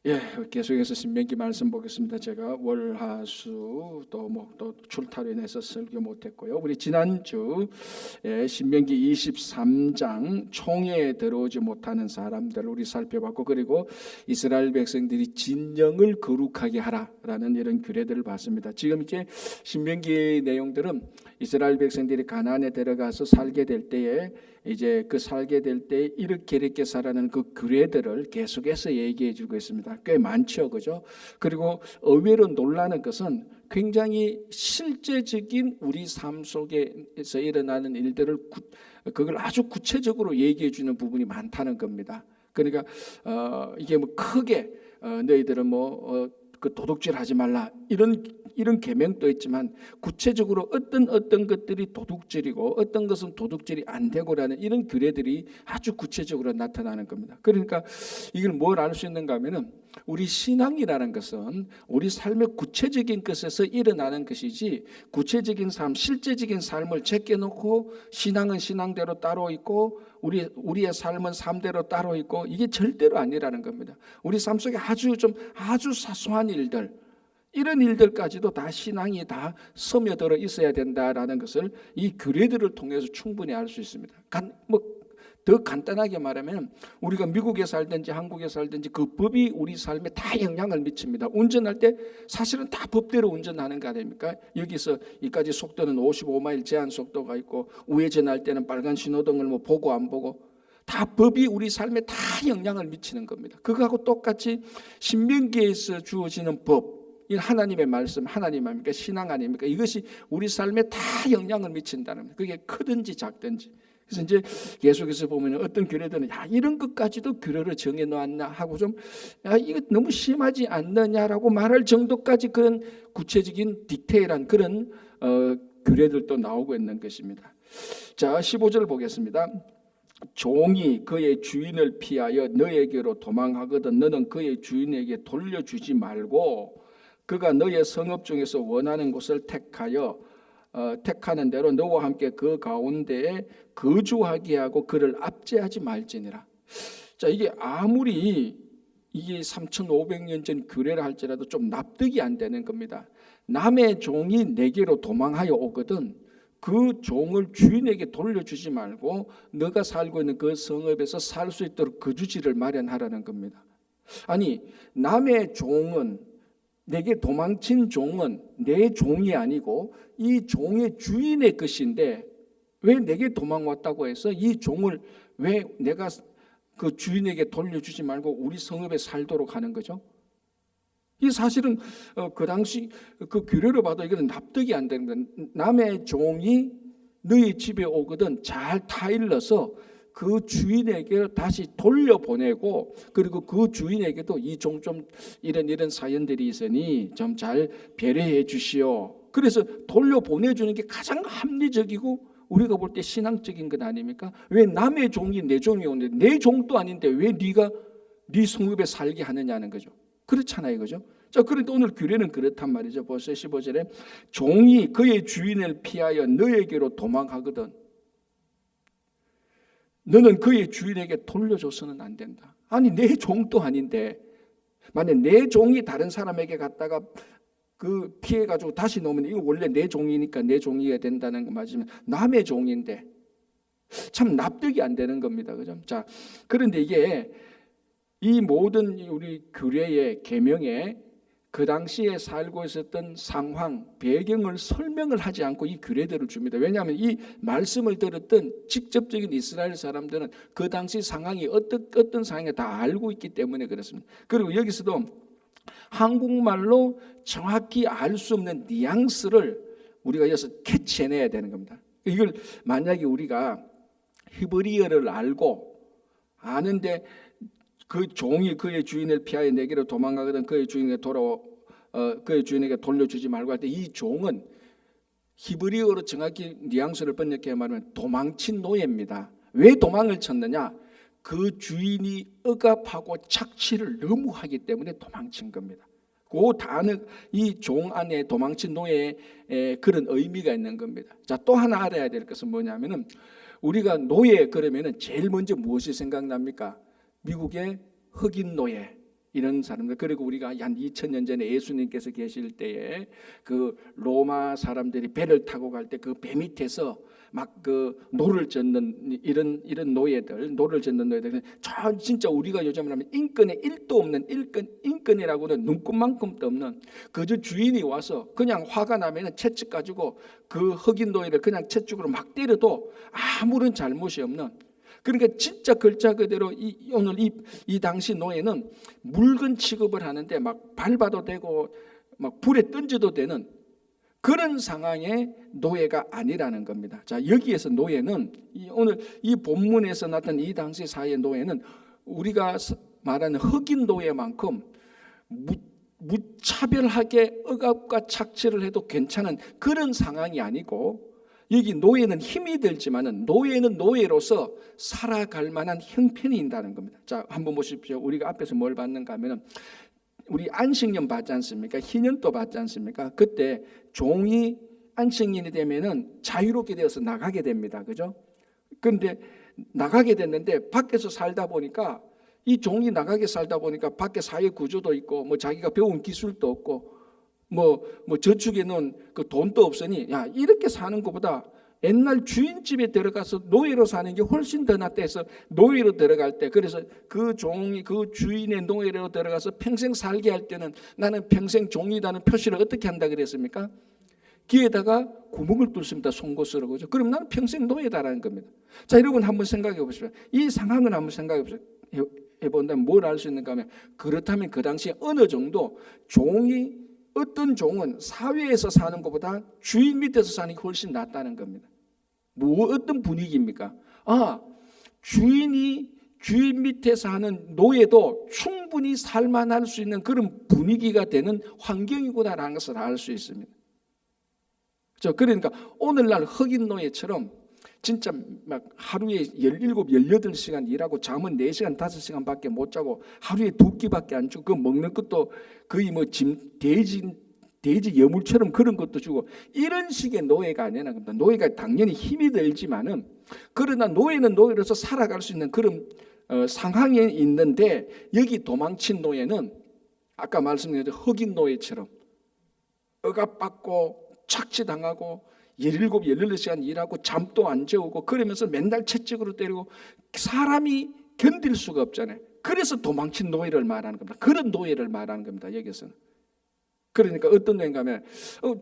예, 계속해서 신명기 말씀 보겠습니다. 제가 월화수 또 출타로 인해서 설교 못했고요. 우리 지난주 신명기 23장 총회에 들어오지 못하는 사람들 우리 살펴봤고, 그리고 이스라엘 백성들이 진영을 거룩하게 하라라는 이런 규례들을 봤습니다. 지금 이제 신명기 내용들은 이스라엘 백성들이 가나안에 들어가서 살게 될 때에 이제 그 살게 될 때 이렇게 살아가는 그 규례들을 계속해서 얘기해 주고 있습니다. 꽤 많죠, 그죠? 그리고 의외로 놀라는 것은 굉장히 실제적인 우리 삶 속에서 일어나는 일들을 그걸 아주 구체적으로 얘기해 주는 부분이 많다는 겁니다. 그러니까 이게 뭐 크게 너희들은 그 도둑질하지 말라 이런 계명도 있지만, 구체적으로 어떤 것들이 도둑질이고 어떤 것은 도둑질이 안 되고라는 이런 규례들이 아주 구체적으로 나타나는 겁니다. 그러니까 이걸 뭘 알 수 있는가 하면은, 우리 신앙이라는 것은 우리 삶의 구체적인 것에서 일어나는 것이지, 구체적인 삶, 실제적인 삶을 제껴놓고 신앙은 신앙대로 따로 있고 우리의 삶은 삶대로 따로 있고, 이게 절대로 아니라는 겁니다. 우리 삶 속에 아주 사소한 일들, 이런 일들까지도 다 신앙이 다 스며들어 있어야 된다라는 것을 이 규례들을 통해서 충분히 알 수 있습니다. 더 간단하게 말하면, 우리가 미국에 살든지 한국에 살든지 그 법이 우리 삶에 다 영향을 미칩니다. 운전할 때 사실은 다 법대로 운전하는 거 아닙니까? 여기서 이까지 속도는 55마일 제한 속도가 있고, 우회전할 때는 빨간 신호등을 보고 안 보고, 다 법이 우리 삶에 다 영향을 미치는 겁니다. 그거하고 똑같이 신명기에서 주어지는 법, 이 하나님의 말씀, 하나님 아닙니까? 신앙 아닙니까? 이것이 우리 삶에 다 영향을 미친다는 겁니다. 그게 크든지 작든지. 그래서 이제 계속해서 보면 어떤 규례들은 이런 것까지도 규례를 정해 놓았나 하고 이거 너무 심하지 않느냐라고 말할 정도까지 그런 구체적인 디테일한 그런 규례들도 나오고 있는 것입니다. 자, 15절 보겠습니다. 종이 그의 주인을 피하여 너에게로 도망하거든 너는 그의 주인에게 돌려주지 말고 그가 너의 성읍 중에서 원하는 곳을 택하는 대로 너와 함께 그 가운데에 거주하게 하고 그를 압제하지 말지니라. 자, 이게 아무리 이게 3,500년 전 규례를 할지라도 좀 납득이 안 되는 겁니다. 남의 종이 내게로 도망하여 오거든 그 종을 주인에게 돌려주지 말고 너가 살고 있는 그 성읍에서 살 수 있도록 거주지를 마련하라는 겁니다. 아니, 남의 종은, 내게 도망친 종은 내 종이 아니고 이 종의 주인의 것인데, 왜 내게 도망왔다고 해서 이 종을 왜 내가 그 주인에게 돌려주지 말고 우리 성읍에 살도록 하는 거죠? 이 사실은 그 당시 그 규례를 봐도 이거는 납득이 안 되는 거예요. 남의 종이 너희 집에 오거든 잘 타일러서 그 주인에게 다시 돌려보내고, 그리고 그 주인에게도 이 종 좀 이런 사연들이 있으니 좀 잘 배려해 주시오. 그래서 돌려보내주는 게 가장 합리적이고 우리가 볼 때 신앙적인 것 아닙니까? 왜 남의 종이 내 종이 오는데, 내 종도 아닌데 왜 네가 네 성읍에 살게 하느냐는 거죠. 그렇잖아요, 그죠? 자, 그런데 오늘 규례는 그렇단 말이죠. 벌써 15절에 종이 그의 주인을 피하여 너에게로 도망하거든 너는 그의 주인에게 돌려줘서는 안 된다. 아니, 내 종도 아닌데, 만약 내 종이 다른 사람에게 갔다가 그 피해가지고 다시 놓으면 이거 원래 내 종이니까 내 종이어야 된다는 거 맞으면 남의 종인데, 참 납득이 안 되는 겁니다. 그죠? 자, 그런데 이게 이 모든 우리 규례의 계명에 그 당시에 살고 있었던 상황, 배경을 설명을 하지 않고 이 규례들을 줍니다. 왜냐하면 이 말씀을 들었던 직접적인 이스라엘 사람들은 그 당시 상황이 어떤 상황이 다 알고 있기 때문에 그렇습니다. 그리고 여기서도 한국말로 정확히 알 수 없는 뉘앙스를 우리가 여기서 캐치해내야 되는 겁니다. 이걸 만약에 우리가 히브리어를 알고 아는데 그 종이 그의 주인을 피하여 내게로 도망가거든 그의 주인에게 돌려주지 말고 할 때, 이 종은 히브리어로 정확히 뉘앙스를 번역해 말하면 도망친 노예입니다. 왜 도망을 쳤느냐? 그 주인이 억압하고 착취를 너무 하기 때문에 도망친 겁니다. 그 단어, 이 종 안에 도망친 노예의 그런 의미가 있는 겁니다. 자, 또 하나 알아야 될 것은 뭐냐면은, 우리가 노예 그러면은 제일 먼저 무엇이 생각납니까? 미국의 흑인 노예, 이런 사람들. 그리고 우리가 한 2000년 전에 예수님께서 계실 때에 그 로마 사람들이 배를 타고 갈 때 그 배 밑에서 막 그 노를 젓는 이런 노를 젓는 노예들. 진짜 우리가 요즘으로 하면 인권에 1도 없는 인권이라고는 눈꼽만큼도 없는, 그저 주인이 와서 그냥 화가 나면은 채찍 가지고 그 흑인 노예를 그냥 채찍으로 막 때려도 아무런 잘못이 없는. 그러니까 진짜 글자 그대로 오늘 이 당시 노예는 물건 취급을 하는데 막 밟아도 되고 막 불에 던져도 되는 그런 상황의 노예가 아니라는 겁니다. 자, 여기에서 노예는 오늘 이 본문에서 나타난 이 당시 사회의 노예는 우리가 말하는 흑인 노예만큼 무차별하게 억압과 착취를 해도 괜찮은 그런 상황이 아니고, 여기 노예는 힘이 들지만은 노예는 노예로서 살아갈 만한 형편이 있다는 겁니다. 자, 한번 보십시오. 우리가 앞에서 뭘 받는가 하면은 우리 안식년 받지 않습니까? 희년도 받지 않습니까? 그때 종이 안식년이 되면은 자유롭게 되어서 나가게 됩니다. 그죠? 그런데 나가게 됐는데 밖에서 살다 보니까 이 종이 나가게 살다 보니까 밖에 사회 구조도 있고 뭐 자기가 배운 기술도 없고 뭐 저축에 넣은 그 돈도 없으니 야, 이렇게 사는 것보다 옛날 주인집에 들어가서 노예로 사는 게 훨씬 더 낫다 해서 노예로 들어갈 때, 그래서 그 종이 그 주인의 노예로 들어가서 평생 살게 할 때는 나는 평생 종이라는 표시를 어떻게 한다 그랬습니까? 귀에다가 구멍을 뚫습니다. 송곳으로. 그죠? 그럼 나는 평생 노예다라는 겁니다. 자, 여러분 한번 생각해 보십시오. 이 상황을 한번 생각해 보십시오. 해본다면 뭘 알 수 있는가 하면, 그렇다면 그 당시에 어느 정도 어떤 종은 사회에서 사는 것보다 주인 밑에서 사는 게 훨씬 낫다는 겁니다. 어떤 분위기입니까? 주인 밑에서 하는 노예도 충분히 살만할 수 있는 그런 분위기가 되는 환경이구나라는 것을 알 수 있습니다. 그렇죠? 그러니까 오늘날 흑인 노예처럼 진짜 막 하루에 17, 18시간 일하고 잠은 4시간, 5시간밖에 못 자고 하루에 2끼밖에 안 주고 그 먹는 것도 거의 뭐 돼지 여물처럼 그런 것도 주고 이런 식의 노예가 아니라는 겁니다. 노예가 당연히 힘이 들지만은, 그러나 노예는 노예로서 살아갈 수 있는 그런 상황에 있는데, 여기 도망친 노예는 아까 말씀드린 흑인 노예처럼 억압받고 착취당하고 17, 18시간 일하고 잠도 안 재우고 그러면서 맨날 채찍으로 때리고 사람이 견딜 수가 없잖아요. 그래서 도망친 노예를 말하는 겁니다. 그런 노예를 말하는 겁니다. 여기서는. 그러니까 어떤 노예인가 하면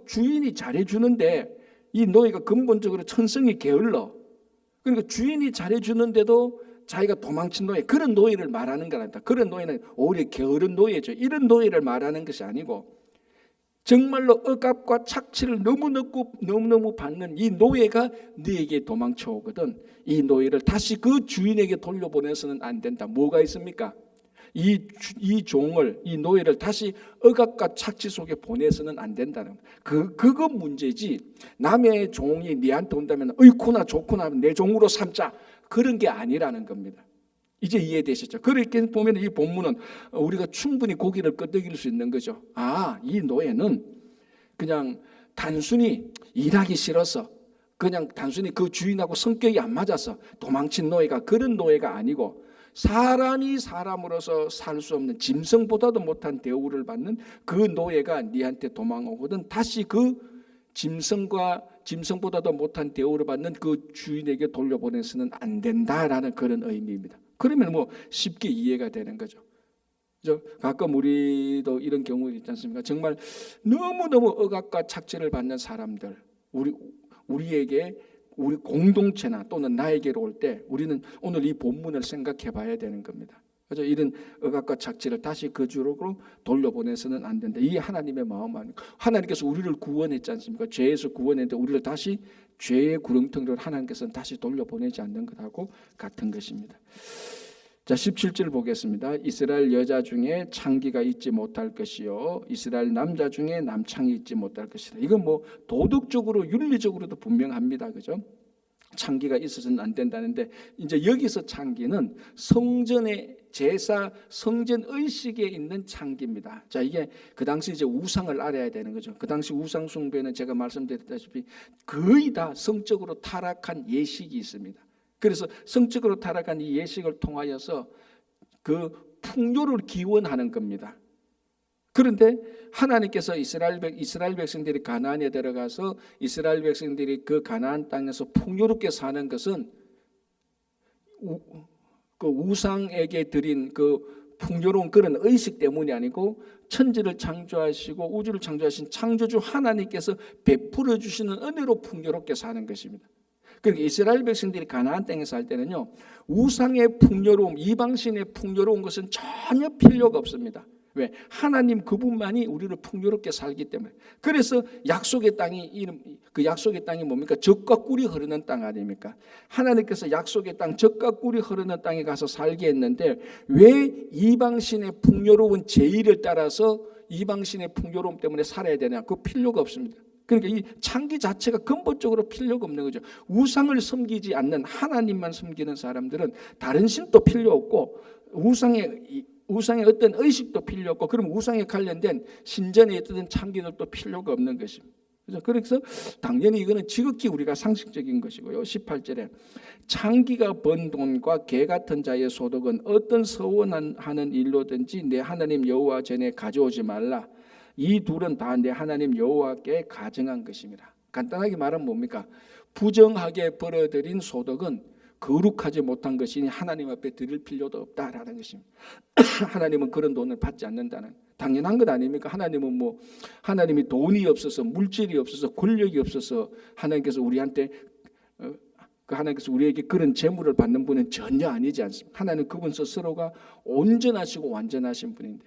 주인이 잘해주는데 이 노예가 근본적으로 천성이 게을러. 그러니까 주인이 잘해주는데도 자기가 도망친 노예, 그런 노예를 말하는 거랍니다. 그런 노예는 오히려 게으른 노예죠. 이런 노예를 말하는 것이 아니고 정말로 억압과 착취를 너무너무 받는 이 노예가 너에게 도망쳐 오거든. 이 노예를 다시 그 주인에게 돌려보내서는 안 된다. 뭐가 있습니까? 이 종을, 이 노예를 다시 억압과 착취 속에 보내서는 안 된다는 그거 문제지. 남의 종이 네한테 온다면 어이쿠나 좋구나 내 종으로 삼자, 그런 게 아니라는 겁니다. 이제 이해되시죠? 그렇게 보면 이 본문은 우리가 충분히 고개를 끄덕일 수 있는 거죠. 이 노예는 그냥 단순히 일하기 싫어서, 그냥 단순히 그 주인하고 성격이 안 맞아서 도망친 노예가 그런 노예가 아니고, 사람이 사람으로서 살 수 없는 짐승보다도 못한 대우를 받는 그 노예가 네한테 도망오거든 다시 그 짐승보다도 못한 대우를 받는 그 주인에게 돌려보내서는 안 된다라는 그런 의미입니다. 그러면 뭐 쉽게 이해가 되는 거죠. 가끔 우리도 이런 경우 있지 않습니까? 정말 너무너무 억압과 착취를 받는 사람들, 우리에게 우리 공동체나 또는 나에게로 올 때 우리는 오늘 이 본문을 생각해 봐야 되는 겁니다. 그래서 이런 억압과 착취를 다시 그 주로 돌려보내서는 안 된다. 이게 하나님의 마음 아닙니까? 하나님께서 우리를 구원했지 않습니까? 죄에서 구원했는데 우리를 다시 죄의 구렁텅이로 하나님께서는 다시 돌려보내지 않는 것하고 같은 것입니다. 자, 17절 보겠습니다. 이스라엘 여자 중에 창기가 있지 못할 것이요 이스라엘 남자 중에 남창이 있지 못할 것이다. 이건 뭐 도덕적으로 윤리적으로도 분명합니다. 그죠? 창기가 있어서는 안 된다는데, 이제 여기서 창기는 성전의 제사, 성전 의식에 있는 창기입니다. 자, 이게 그 당시 이제 우상을 알아야 되는 거죠. 그 당시 우상 숭배는 제가 말씀드렸다시피 거의 다 성적으로 타락한 예식이 있습니다. 그래서 성적으로 타락한 이 예식을 통하여서 그 풍요를 기원하는 겁니다. 그런데 하나님께서 이스라엘 백성들이 가나안에 들어가서 이스라엘 백성들이 그 가나안 땅에서 풍요롭게 사는 것은 그 우상에게 드린 그 풍요로운 그런 의식 때문이 아니고 천지를 창조하시고 우주를 창조하신 창조주 하나님께서 베풀어 주시는 은혜로 풍요롭게 사는 것입니다. 그러니까 이스라엘 백성들이 가나안 땅에 살 때는요, 우상의 풍요로움, 이방신의 풍요로운 것은 전혀 필요가 없습니다. 왜? 하나님 그분만이 우리를 풍요롭게 살기 때문에. 그래서 약속의 땅이 그 약속의 땅이 뭡니까? 젖과 꿀이 흐르는 땅 아닙니까? 하나님께서 약속의 땅, 젖과 꿀이 흐르는 땅에 가서 살게 했는데 왜 이방신의 풍요로운 제의를 따라서 이방신의 풍요로움 때문에 살아야 되냐? 그 필요가 없습니다. 그러니까 이 창기 자체가 근본적으로 필요가 없는 거죠. 우상을 섬기지 않는 하나님만 섬기는 사람들은 다른 신도 필요 없고 우상의 어떤 의식도 필요 없고, 그럼 우상에 관련된 신전에 있던 창기들도 필요가 없는 것입니다. 그래서 당연히 이거는 지극히 우리가 상식적인 것이고요. 18절에 창기가 번 돈과 개 같은 자의 소득은 어떤 서원하는 일로든지 내 하나님 여호와 전에 가져오지 말라. 이 둘은 다 내 하나님 여호와께 가증한 것입니다. 간단하게 말하면 뭡니까? 부정하게 벌어들인 소득은 거룩하지 못한 것이니 하나님 앞에 드릴 필요도 없다라는 것입니다. 하나님은 그런 돈을 받지 않는다는, 당연한 것 아닙니까? 하나님이 돈이 없어서, 물질이 없어서, 권력이 없어서 하나님께서 우리에게 그런 재물을 받는 분은 전혀 아니지 않습니까? 하나님 그분 스스로가 온전하시고 완전하신 분인데.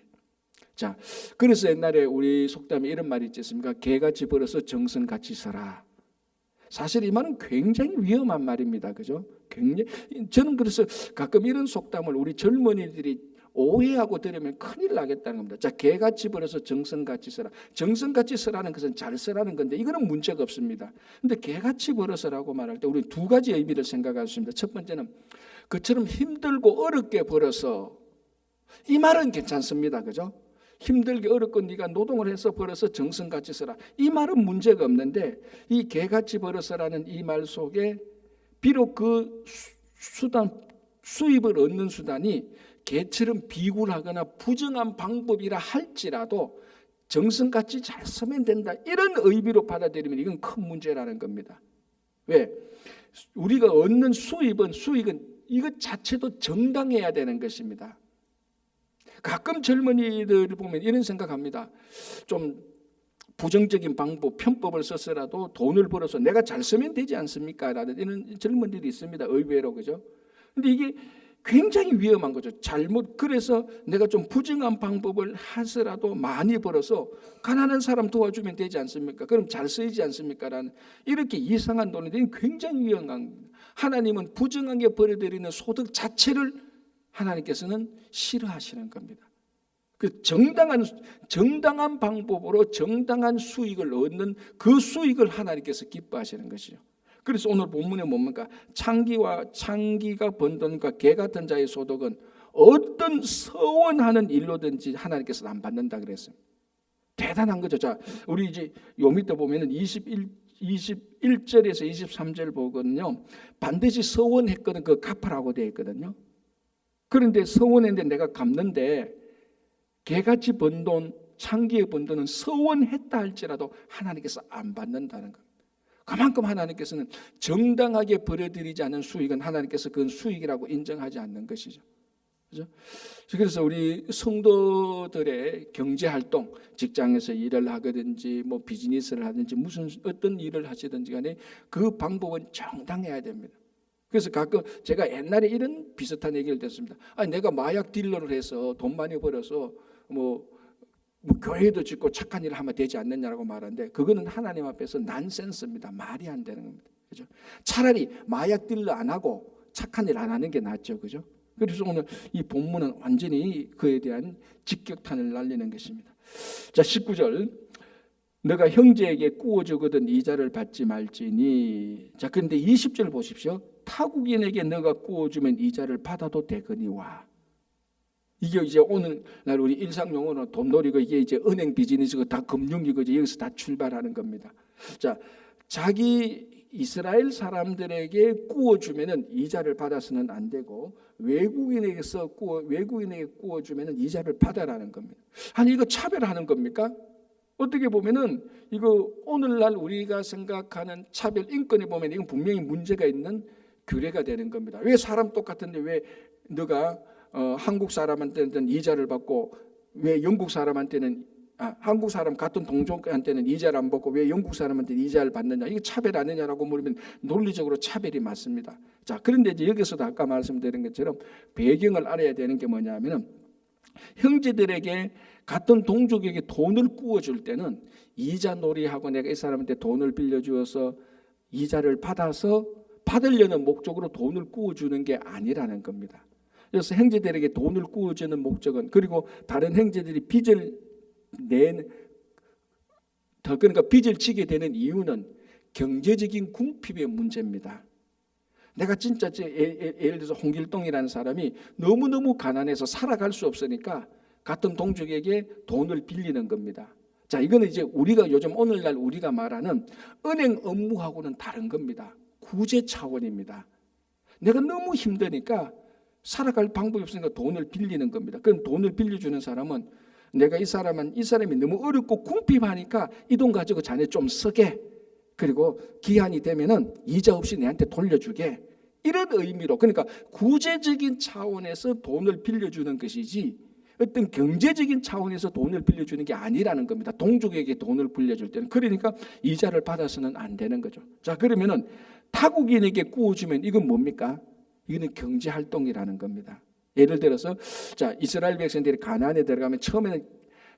자, 그래서 옛날에 우리 속담에 이런 말이 있지 않습니까? 개같이 벌어서 정성같이 써라. 사실 이 말은 굉장히 위험한 말입니다. 그죠? 저는 그래서 가끔 이런 속담을 우리 젊은이들이 오해하고 들으면 큰일 나겠다는 겁니다. 자, 개같이 벌어서 정성같이 써라. 정성같이 쓰라는 것은 잘 쓰라는 건데 이거는 문제가 없습니다. 근데 개같이 벌어서라고 말할 때 우리 두 가지 의미를 생각할 수 있습니다. 첫 번째는 그처럼 힘들고 어렵게 벌어서, 이 말은 괜찮습니다. 그죠? 힘들게 어렵고 네가 노동을 해서 벌어서 정성같이 써라. 이 말은 문제가 없는데 이 개같이 벌어서라는 이 말 속에 비록 그 수입을 얻는 수단이 개처럼 비굴하거나 부정한 방법이라 할지라도 정성같이 잘 쓰면 된다, 이런 의미로 받아들이면 이건 큰 문제라는 겁니다. 왜? 우리가 얻는 수익은 이것 자체도 정당해야 되는 것입니다. 가끔 젊은이들 보면 이런 생각합니다. 좀 부정적인 방법, 편법을 써서라도 돈을 벌어서 내가 잘 쓰면 되지 않습니까? 라는 이런 젊은이들이 있습니다. 의외로. 그죠? 근데 이게 굉장히 위험한 거죠. 그래서 내가 좀 부정한 방법을 하서라도 많이 벌어서 가난한 사람 도와주면 되지 않습니까? 그럼 잘 쓰이지 않습니까? 라는 이렇게 이상한 논리들이 굉장히 위험한 겁니다. 하나님은 부정하게 벌어들이는 소득 자체를 하나님께서는 싫어하시는 겁니다. 그 정당한 방법으로 정당한 수익을 얻는 그 수익을 하나님께서 기뻐하시는 것이죠. 그래서 오늘 본문에 뭡니까? 창기가 번 돈과 개 같은 자의 소득은 어떤 서원하는 일로든지 하나님께서는 안 받는다 그랬습니다. 대단한 거죠. 자, 우리 이제 요 밑에 보면은 21절에서 23절 보거든요. 반드시 서원했거든 그 갚으라고 되어 있거든요. 그런데 서원했는데 내가 갚는데 개같이 번 돈, 창기에 번 돈은 서원했다 할지라도 하나님께서 안 받는다는 겁니다. 그만큼 하나님께서는 정당하게 벌어들이지 않은 수익은 하나님께서 그건 수익이라고 인정하지 않는 것이죠. 그죠? 그래서 우리 성도들의 경제활동, 직장에서 일을 하든지 뭐 비즈니스를 하든지 무슨 어떤 일을 하시든지 간에 그 방법은 정당해야 됩니다. 그래서 가끔 제가 옛날에 이런 비슷한 얘기를 듣습니다. 내가 마약 딜러를 해서 돈 많이 벌어서 뭐 교회도 짓고 착한 일을 하면 되지 않느냐라고 말하는데 그거는 하나님 앞에서 난센스입니다. 말이 안 되는 겁니다. 그죠? 차라리 마약 딜러 안 하고 착한 일 안 하는 게 낫죠. 그죠? 그래서 오늘 이 본문은 완전히 그에 대한 직격탄을 날리는 것입니다. 자, 19절. 너가 형제에게 꾸어주거든 이자를 받지 말지니. 자, 그런데 20절 보십시오. 타국인에게 너가 꾸어주면 이자를 받아도 되거니와. 이게 이제 오늘날 우리 일상용어로 돈놀이고 이게 이제 은행 비즈니스고 다 금융이고 여기서 다 출발하는 겁니다. 자, 자기 이스라엘 사람들에게 구워주면은 이자를 받아서는 안 되고 외국인에게 구워주면은 이자를 받아라는 겁니다. 아니 이거 차별하는 겁니까? 어떻게 보면은 이거 오늘날 우리가 생각하는 차별 인권에 보면 이건 분명히 문제가 있는 규례가 되는 겁니다. 왜 사람 똑같은데 왜 너가 한국 사람한테는 이자를 받고 왜 영국 사람한테는 한국 사람 같은 동족한테는 이자를 안 받고 왜 영국 사람한테는 이자를 받느냐? 이게 차별 아니냐라고 물으면 논리적으로 차별이 맞습니다. 자, 그런데 이제 여기서도 아까 말씀드린 것처럼 배경을 알아야 되는 게 뭐냐면은 형제들에게 같은 동족에게 돈을 구워줄 때는 이자 놀이하고 내가 이 사람한테 돈을 빌려주어서 이자를 받아서 받으려는 목적으로 돈을 구워주는 게 아니라는 겁니다. 그래서 형제들에게 돈을 구워주는 목적은 그리고 다른 형제들이 그러니까 빚을 지게 되는 이유는 경제적인 궁핍의 문제입니다. 내가 진짜 예를 들어서 홍길동이라는 사람이 너무너무 가난해서 살아갈 수 없으니까 같은 동족에게 돈을 빌리는 겁니다. 자, 이거는 이제 우리가 요즘 오늘날 우리가 말하는 은행 업무하고는 다른 겁니다. 구제 차원입니다. 내가 너무 힘드니까 살아갈 방법이 없으니까 돈을 빌리는 겁니다. 그럼 돈을 빌려주는 사람은 내가 이 사람이 너무 어렵고 궁핍하니까 이 돈 가지고 자네 좀 쓰게, 그리고 기한이 되면은 이자 없이 내한테 돌려주게, 이런 의미로, 그러니까 구제적인 차원에서 돈을 빌려주는 것이지 어떤 경제적인 차원에서 돈을 빌려주는 게 아니라는 겁니다. 동족에게 돈을 빌려줄 때는. 그러니까 이자를 받아서는 안 되는 거죠. 자, 그러면은 타국인에게 구워주면 이건 뭡니까? 이거는 경제활동이라는 겁니다. 예를 들어서 자, 이스라엘 백성들이 가나안에 들어가면 처음에는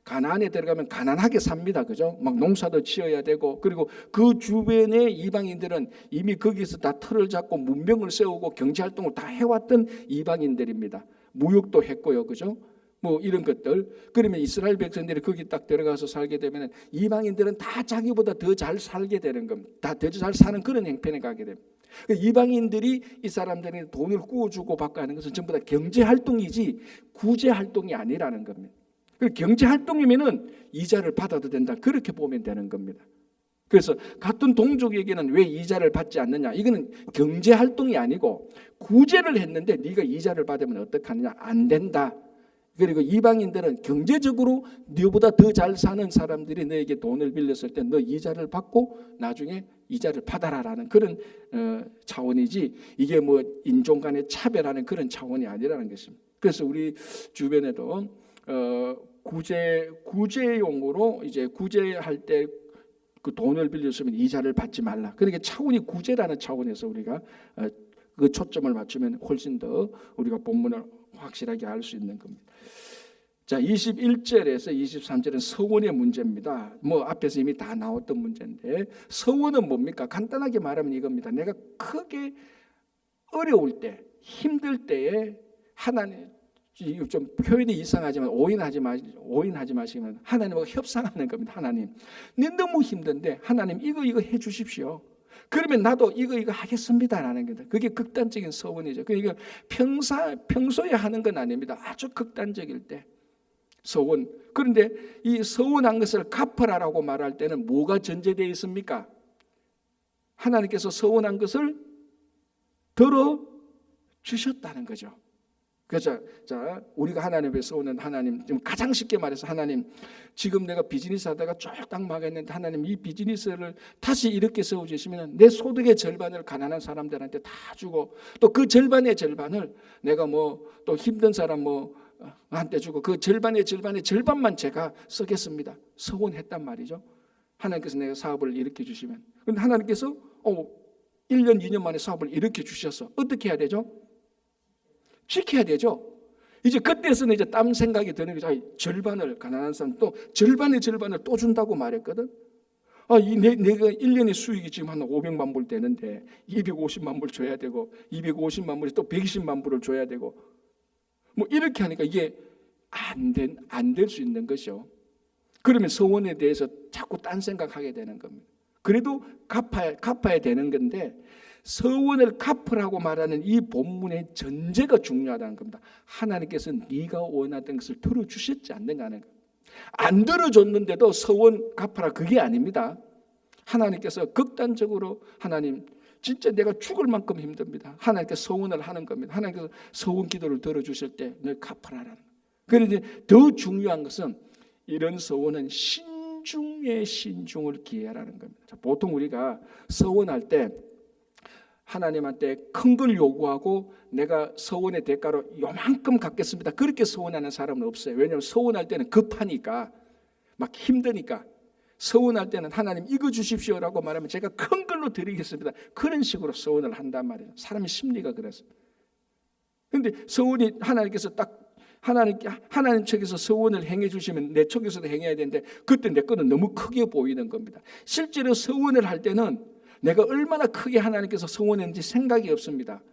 가나안에 들어가면 가난하게 삽니다. 그죠? 막 농사도 지어야 되고, 그리고 그 주변의 이방인들은 이미 거기서 다 틀을 잡고 문명을 세우고 경제활동을 다 해왔던 이방인들입니다. 무역도 했고요. 그죠? 뭐 이런 것들. 그러면 이스라엘 백성들이 거기 딱 들어가서 살게 되면 이방인들은 다 자기보다 더 잘 살게 되는 겁니다. 다 더 잘 사는 그런 형편에 가게 됩니다. 이방인들이 이 사람들에게 돈을 구워주고 받고 하는 것은 전부 다 경제활동이지 구제활동이 아니라는 겁니다. 경제활동이면은 이자를 받아도 된다, 그렇게 보면 되는 겁니다. 그래서 같은 동족에게는 왜 이자를 받지 않느냐? 이거는 경제활동이 아니고 구제를 했는데 네가 이자를 받으면 어떡하느냐? 안 된다. 그리고 이방인들은 경제적으로 너보다 더 잘 사는 사람들이 너에게 돈을 빌렸을 때 너 이자를 받고 나중에 이자를 받아라라는 그런 차원이지, 이게 뭐 인종 간의 차별하는 그런 차원이 아니라는 것입니다. 그래서 우리 주변에도 구제용으로 이제 구제할 때 그 돈을 빌렸으면 이자를 받지 말라. 그러니까 차원이 구제라는 차원에서 우리가 그 초점을 맞추면 훨씬 더 우리가 본문을 확실하게 알 수 있는 겁니다. 자, 21절에서 23절은 서원의 문제입니다. 뭐 앞에서 이미 다 나왔던 문제인데, 서원은 뭡니까? 간단하게 말하면 이겁니다. 내가 크게 어려울 때, 힘들 때에 하나님, 좀 표현이 이상하지만 오인하지 마시면 하나님하고 협상하는 겁니다. 하나님, 내 너무 힘든데 하나님 이거 해주십시오. 그러면 나도 이거 하겠습니다라는 겁니다. 그게 극단적인 서원이죠. 그러니까 평소에 하는 건 아닙니다. 아주 극단적일 때 서원. 그런데 이 서원한 것을 갚으라라고 말할 때는 뭐가 전제되어 있습니까? 하나님께서 서원한 것을 들어주셨다는 거죠. 그래서 자, 우리가 하나님 앞에 서원은, 하나님, 지금 가장 쉽게 말해서 하나님, 지금 내가 비즈니스 하다가 쫄딱 망했는데 하나님 이 비즈니스를 다시 이렇게 세워주시면 내 소득의 절반을 가난한 사람들한테 다 주고, 또 그 절반의 절반을 내가 뭐 또 힘든 사람 한테 주고, 그 절반의 절반만 제가 쓰겠습니다. 서원했단 말이죠. 하나님께서 내가 사업을 일으켜 주시면. 그런데 하나님께서 1년 2년 만에 사업을 일으켜 주셔서 어떻게 해야 되죠? 지켜야 되죠. 이제 그때서는 이제 땀 생각이 드는 거죠. 절반을, 가난한 사람 또 절반을 또 준다고 말했거든. 내가 1년의 수익이 지금 한 500만 불 되는데 250만 불 줘야 되고, 250만 불에 또 120만 불을 줘야 되고, 뭐 이렇게 하니까 이게 안 될 수 있는 것이죠. 그러면 서원에 대해서 자꾸 딴 생각하게 되는 겁니다. 그래도 갚아야 되는 건데, 서원을 갚으라고 말하는 이 본문의 전제가 중요하다는 겁니다. 하나님께서 네가 원하던 것을 들어주셨지 않는가 하는 겁니다. 안 들어줬는데도 서원 갚으라, 그게 아닙니다. 하나님께서 극단적으로 하나님 진짜 내가 죽을 만큼 힘듭니다. 하나님께 서원을 하는 겁니다. 하나님께서 서원 기도를 들어주실 때 늘 갚으라라는. 그런데 더 중요한 것은 이런 서원은 신중에 신중을 기해라는 겁니다. 자, 보통 우리가 서원할 때 하나님한테 큰 걸 요구하고 내가 서원의 대가로 요만큼 갚겠습니다. 그렇게 서원하는 사람은 없어요. 왜냐하면 서원할 때는 급하니까 막 힘드니까. 서원할 때는 하나님 이거 주십시오라고 말하면 제가 큰 걸로 드리겠습니다. 그런 식으로 서원을 한단 말이에요. 사람의 심리가 그래서. 그런데 서원이 하나님께서 딱 하나님 측에서 서원을 행해 주시면 내 쪽에서도 행해야 되는데 그때 내 거는 너무 크게 보이는 겁니다. 실제로 서원을 할 때는 내가 얼마나 크게 하나님께서 서원했는지 생각이 없습니다.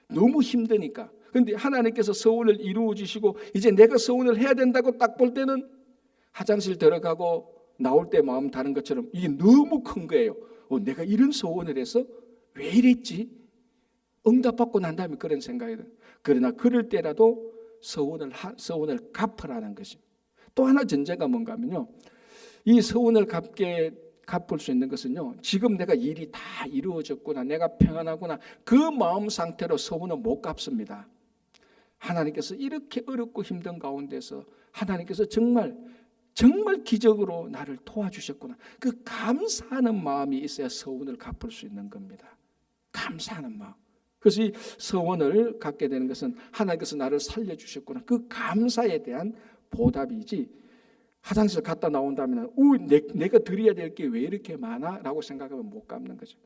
너무 힘드니까. 그런데 하나님께서 서원을 이루어 주시고 이제 내가 서원을 해야 된다고 딱 볼 때는 화장실 들어가고 나올 때 마음 다른 것처럼 이게 너무 큰 거예요. 내가 이런 서원을 해서 왜 이랬지? 응답받고 난 다음에 그런 생각이 들어요. 그러나 그럴 때라도 서원을 갚으라는 것입니다. 또 하나 전제가 뭔가 하면요, 이 서원을 갚을 수 있는 것은요, 지금 내가 일이 다 이루어졌구나, 내가 평안하구나, 그 마음 상태로 서원은 못 갚습니다. 하나님께서 이렇게 어렵고 힘든 가운데서 하나님께서 정말 기적으로 나를 도와주셨구나, 그 감사하는 마음이 있어야 서원을 갚을 수 있는 겁니다. 감사하는 마음. 그래서 이 서원을 갖게 되는 것은 하나님께서 나를 살려주셨구나, 그 감사에 대한 보답이지, 화장실 갔다 나온다면 내가 드려야 될 게 왜 이렇게 많아? 라고 생각하면 못 갚는 거죠.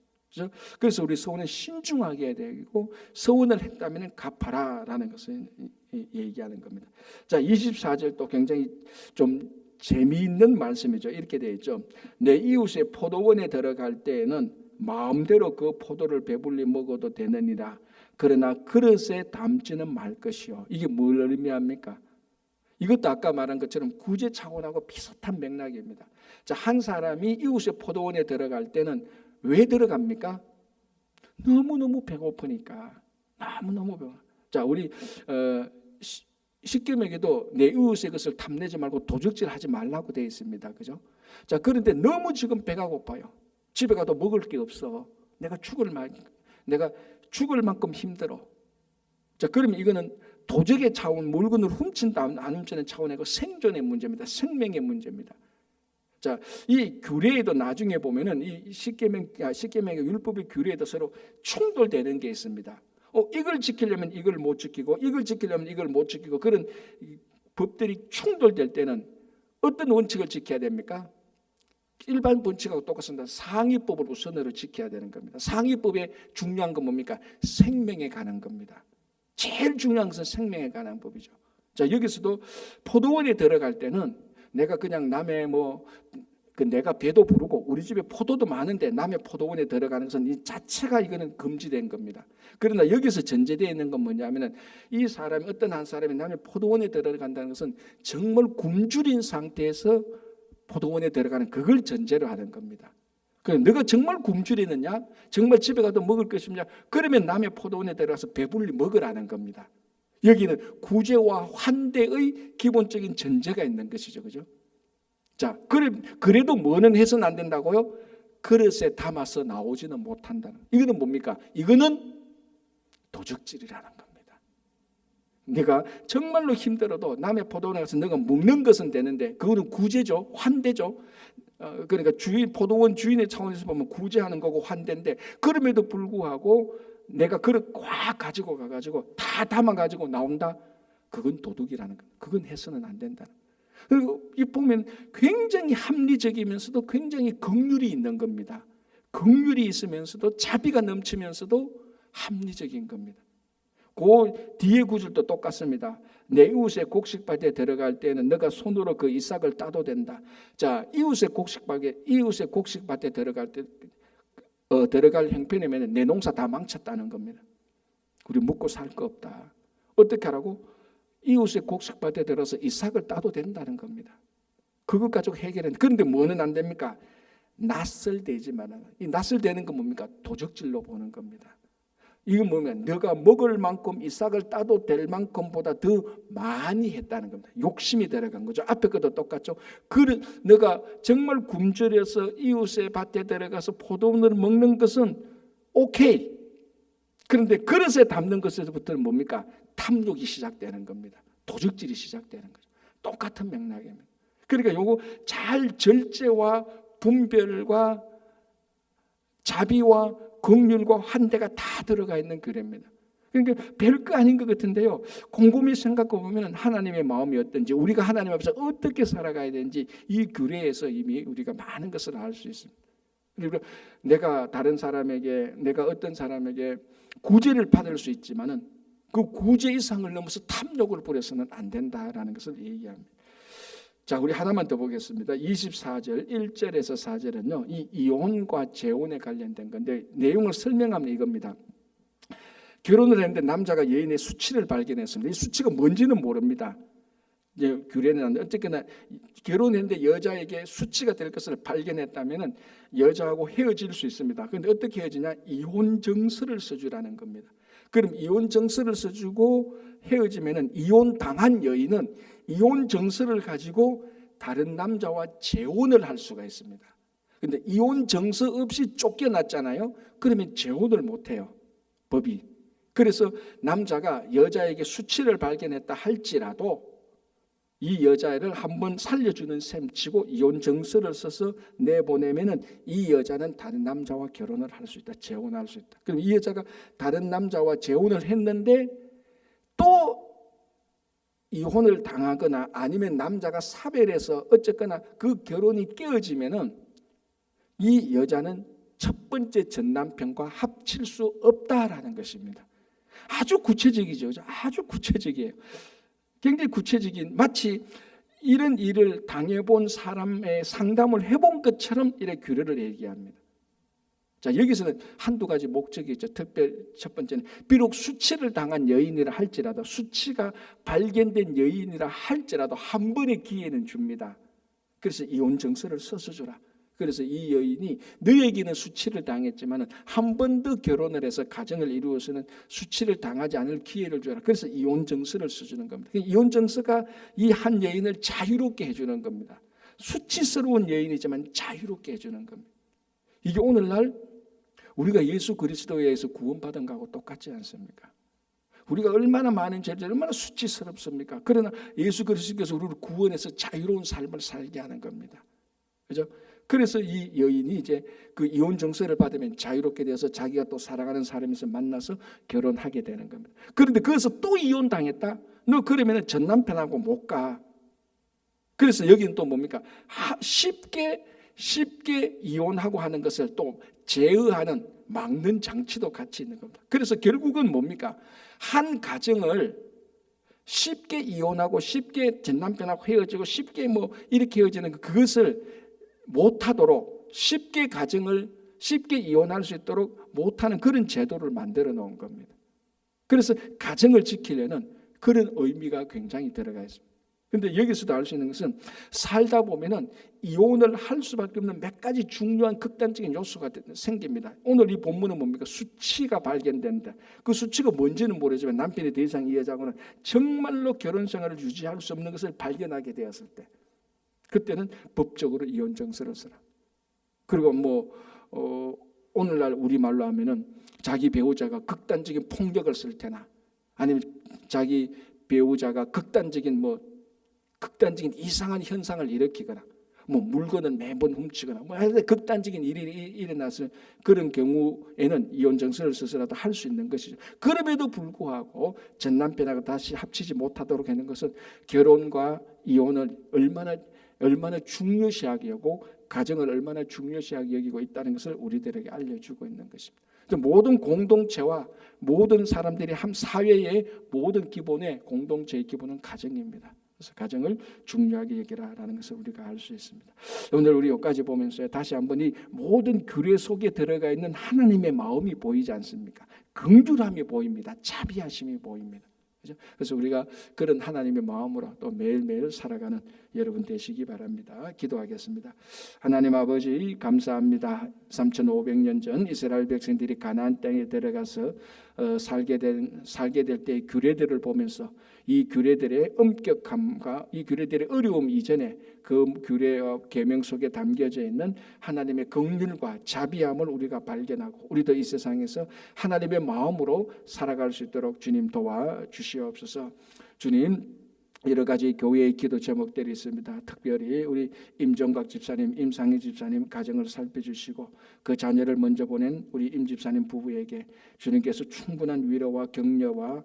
그래서 우리 서원은 신중하게 해야 되고 서원을 했다면 갚아라 라는 것을 얘기하는 겁니다. 자, 24절 또 굉장히 좀 재미있는 말씀이죠. 이렇게 되어 있죠. 내 이웃의 포도원에 들어갈 때에는 마음대로 그 포도를 배불리 먹어도 되느니라. 그러나 그릇에 담지는 말 것이요. 이게 뭘 의미합니까? 이것도 아까 말한 것처럼 구제차원하고 비슷한 맥락입니다. 자, 한 사람이 이웃의 포도원에 들어갈 때는 왜 들어갑니까? 너무너무 배고프니까. 너무너무 배고파. 자, 우리 십계명에도 내 이웃의 것을 탐내지 말고 도적질하지 말라고 되어 있습니다. 그죠? 자, 그런데 너무 지금 배가 고파요. 집에 가도 먹을 게 없어. 내가 죽을 만큼 힘들어. 자, 그러면 이거는 도적의 차원, 물건을 훔친다 안 훔치는 차원의 생존의 문제입니다. 생명의 문제입니다. 자, 이 규례에도 나중에 보면은 이 십계명의 율법의 규례에도 서로 충돌되는 게 있습니다. 이걸 지키려면 이걸 못 지키고 이걸 지키려면 이걸 못 지키고 그런 법들이 충돌될 때는 어떤 원칙을 지켜야 됩니까? 일반 원칙하고 똑같습니다. 상위법을 우선으로 지켜야 되는 겁니다. 상위법의 중요한 건 뭡니까? 생명에 관한 겁니다. 제일 중요한 것은 생명에 관한 법이죠. 자, 여기서도 포도원에 들어갈 때는 내가 그냥 남의 내가 배도 부르고 우리 집에 포도도 많은데 남의 포도원에 들어가는 것은 이 자체가 이거는 금지된 겁니다. 그러나 여기서 전제되어 있는 건 뭐냐면은 이 사람이 어떤 한 사람이 남의 포도원에 들어간다는 것은 정말 굶주린 상태에서 포도원에 들어가는 그걸 전제로 하는 겁니다. 그럼 너가 정말 굶주리느냐? 정말 집에 가도 먹을 것이냐? 그러면 남의 포도원에 들어가서 배불리 먹으라는 겁니다. 여기는 구제와 환대의 기본적인 전제가 있는 것이죠. 그죠? 자, 그래도 뭐는 해서는 안 된다고요? 그릇에 담아서 나오지는 못한다는. 이거는 뭡니까? 이거는 도적질이라는 겁니다. 네가 정말로 힘들어도 남의 포도원에 가서 너가 먹는 것은 되는데 그거는 구제죠. 환대죠. 그러니까 포도원 주인의 차원에서 보면 구제하는 거고 환대인데 그럼에도 불구하고 내가 그릇 꽉 가지고 가가지고 다 담아가지고 나온다? 그건 도둑이라는 거예요. 그건 해서는 안 된다는 거예요. 그리고 이 보면 굉장히 합리적이면서도 굉장히 긍휼이 있는 겁니다. 긍휼이 있으면서도 자비가 넘치면서도 합리적인 겁니다. 그 뒤에 구절도 똑같습니다. 내 이웃의 곡식밭에 들어갈 때는 너가 손으로 그 이삭을 따도 된다. 자, 이웃의 곡식밭에 들어갈 때 들어갈 형편이면 내 농사 다 망쳤다는 겁니다. 우리 먹고 살 거 없다. 어떻게 하라고? 이웃의 곡식밭에 들어서 이삭을 따도 된다는 겁니다. 그것 가지고 해결했는데 그런데 뭐는 안 됩니까? 낯설대지 말아라. 이 낯설대는 건 뭡니까? 도적질로 보는 겁니다. 이건 뭐냐면 너가 먹을 만큼 이삭을 따도 될 만큼보다 더 많이 했다는 겁니다. 욕심이 들어간 거죠. 앞에 것도 똑같죠. 너가 정말 굶주려서 이웃의 밭에 들어가서 포도원을 먹는 것은 오케이. 그런데 그릇에 담는 것에서부터는 뭡니까? 탐욕이 시작되는 겁니다. 도적질이 시작되는 거죠. 똑같은 맥락입니다. 그러니까 요거 잘 절제와 분별과 자비와 긍휼과 환대가 다 들어가 있는 규례입니다. 그러니까 별거 아닌 것 같은데요. 곰곰이 생각해 보면 하나님의 마음이 어떤지, 우리가 하나님 앞에서 어떻게 살아가야 되는지 이 규례에서 이미 우리가 많은 것을 알 수 있습니다. 그리고 내가 어떤 사람에게 구제를 받을 수 있지만은 그 구제 이상을 넘어서 탐욕을 부려서는 안 된다라는 것을 얘기합니다. 자, 우리 하나만 더 보겠습니다. 24절 1절에서 4절은요. 이 이혼과 재혼에 관련된 건데 내용을 설명하면 이겁니다. 결혼을 했는데 남자가 여인의 수치를 발견했습니다. 이 수치가 뭔지는 모릅니다. 이제 규례는 어쨌거나 결혼했는데 여자에게 수치가 될 것을 발견했다면은 여자하고 헤어질 수 있습니다. 그런데 어떻게 헤어지냐? 이혼 정서를 써주라는 겁니다. 그럼 이혼 정서를 써주고 헤어지면은 이혼 당한 여인은 이혼 정서를 가지고 다른 남자와 재혼을 할 수가 있습니다. 그런데 이혼 정서 없이 쫓겨났잖아요. 그러면 재혼을 못 해요. 법이. 그래서 남자가 여자에게 수치를 발견했다 할지라도 이 여자를 한번 살려주는 셈치고 이혼 정서를 써서 내보내면은 이 여자는 다른 남자와 결혼을 할 수 있다. 재혼할 수 있다. 그럼 이 여자가 다른 남자와 재혼을 했는데 또 이혼을 당하거나 아니면 남자가 사별해서 어쨌거나 그 결혼이 깨어지면은 이 여자는 첫 번째 전 남편과 합칠 수 없다라는 것입니다. 아주 구체적이죠. 아주 구체적이에요. 굉장히 구체적인, 마치 이런 일을 당해본 사람의 상담을 해본 것처럼 이렇게 규례를 얘기합니다. 자, 여기서는 한두 가지 목적이 있죠. 특별 첫 번째는 비록 수치를 당한 여인이라 할지라도, 수치가 발견된 여인이라 할지라도 한 번의 기회는 줍니다. 그래서 이혼 정서를 써서 주라. 그래서 이 여인이 너에게는 수치를 당했지만 한 번 더 결혼을 해서 가정을 이루어서는 수치를 당하지 않을 기회를 줘라. 그래서 이혼 정서를 써주는 겁니다. 이혼 정서가 이 한 여인을 자유롭게 해주는 겁니다. 수치스러운 여인이지만 자유롭게 해주는 겁니다. 이게 오늘날 우리가 예수 그리스도에 의해서 구원받은 것하고 똑같지 않습니까? 우리가 얼마나 많은 죄를 얼마나 수치스럽습니까? 그러나 예수 그리스도께서 우리를 구원해서 자유로운 삶을 살게 하는 겁니다. 그죠? 그래서 이 여인이 이제 그 이혼 정서를 받으면 자유롭게 되어서 자기가 또 사랑하는 사람에서 만나서 결혼하게 되는 겁니다. 그런데 거기서 또 이혼 당했다? 너 그러면 전 남편하고 못 가. 그래서 여기는 또 뭡니까? 쉽게 이혼하고 하는 것을 또 제어하는 막는 장치도 같이 있는 겁니다. 그래서 결국은 뭡니까? 한 가정을 쉽게 이혼하고 쉽게 전 남편하고 헤어지고 쉽게 뭐 이렇게 헤어지는 그것을 못하도록 쉽게 가정을 쉽게 이혼할 수 있도록 못하는 그런 제도를 만들어 놓은 겁니다. 그래서 가정을 지키려는 그런 의미가 굉장히 들어가 있습니다. 그런데 여기서도 알 수 있는 것은 살다 보면은 이혼을 할 수밖에 없는 몇 가지 중요한 극단적인 요소가 생깁니다. 오늘 이 본문은 뭡니까? 수치가 발견된다. 그 수치가 뭔지는 모르지만 남편이 더 이상 이 여자하고는 정말로 결혼 생활을 유지할 수 없는 것을 발견하게 되었을 때, 그때는 법적으로 이혼 정서를 써라. 그리고 오늘날 우리말로 하면은 자기 배우자가 극단적인 폭력을 쓸 때나 아니면 자기 배우자가 극단적인 이상한 현상을 일으키거나 물건을 매번 훔치거나 극단적인 일이 일어나서 그런 경우에는 이혼 정서를 써서라도 할 수 있는 것이죠. 그럼에도 불구하고 전 남편하고 다시 합치지 못하도록 하는 것은 결혼과 이혼을 얼마나 중요시하게 여기고 가정을 얼마나 중요시하게 여기고 있다는 것을 우리들에게 알려주고 있는 것입니다. 모든 공동체와 모든 사람들이 한 사회의 모든 기본의 공동체의 기본은 가정입니다. 그래서 가정을 중요하게 여기라라는 것을 우리가 알 수 있습니다. 오늘 우리 여기까지 보면서 다시 한번 이 모든 규례 속에 들어가 있는 하나님의 마음이 보이지 않습니까? 긍휼함이 보입니다. 자비하심이 보입니다. 그죠? 그래서 우리가 그런 하나님의 마음으로 또 매일매일 살아가는 여러분 되시기 바랍니다. 기도하겠습니다. 하나님 아버지 감사합니다. 3,500년 전 이스라엘 백성들이 가나안 땅에 들어가서 살게 될 때의 규례들을 보면서 이 규례들의 엄격함과 이 규례들의 어려움 이전에 그 규례와 계명 속에 담겨져 있는 하나님의 긍휼과 자비함을 우리가 발견하고 우리도 이 세상에서 하나님의 마음으로 살아갈 수 있도록 주님 도와주시옵소서. 주님, 여러 가지 교회의 기도 제목들이 있습니다. 특별히 우리 임종각 집사님, 임상희 집사님 가정을 살펴주시고 그 자녀를 먼저 보낸 우리 임 집사님 부부에게 주님께서 충분한 위로와 격려와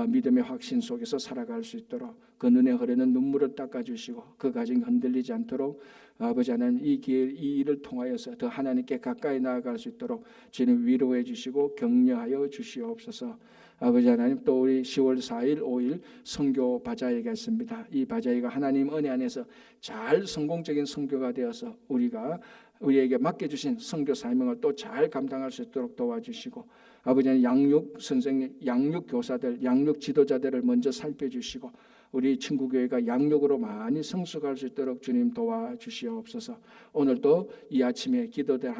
믿음의 확신 속에서 살아갈 수 있도록 그 눈에 흐르는 눈물을 닦아주시고 그 가정이 흔들리지 않도록 아버지 하나님 이 일을 통하여서 더 하나님께 가까이 나아갈 수 있도록 주님 위로해 주시고 격려하여 주시옵소서. 아버지 하나님, 또 우리 10월 4일 5일 선교 바자회가 있습니다. 이 바자회가 하나님 은혜 안에서 잘 성공적인 선교가 되어서 우리에게 맡겨주신 선교 사명을 또 잘 감당할 수 있도록 도와주시고 아버지는 양육 선생님, 양육 교사들, 양육 지도자들을 먼저 살펴주시고 우리 친구교회가 양육으로 많이 성숙할 수 있도록 주님 도와주시옵소서. 오늘도 이 아침에 기도대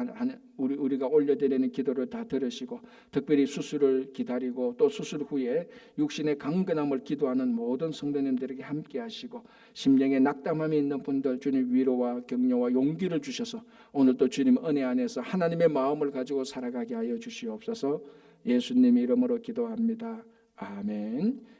우리가 올려드리는 기도를 다 들으시고 특별히 수술을 기다리고 또 수술 후에 육신의 강건함을 기도하는 모든 성도님들에게 함께 하시고 심령에 낙담함이 있는 분들 주님 위로와 격려와 용기를 주셔서 오늘도 주님 은혜 안에서 하나님의 마음을 가지고 살아가게 하여 주시옵소서. 예수님 이름으로 기도합니다. 아멘.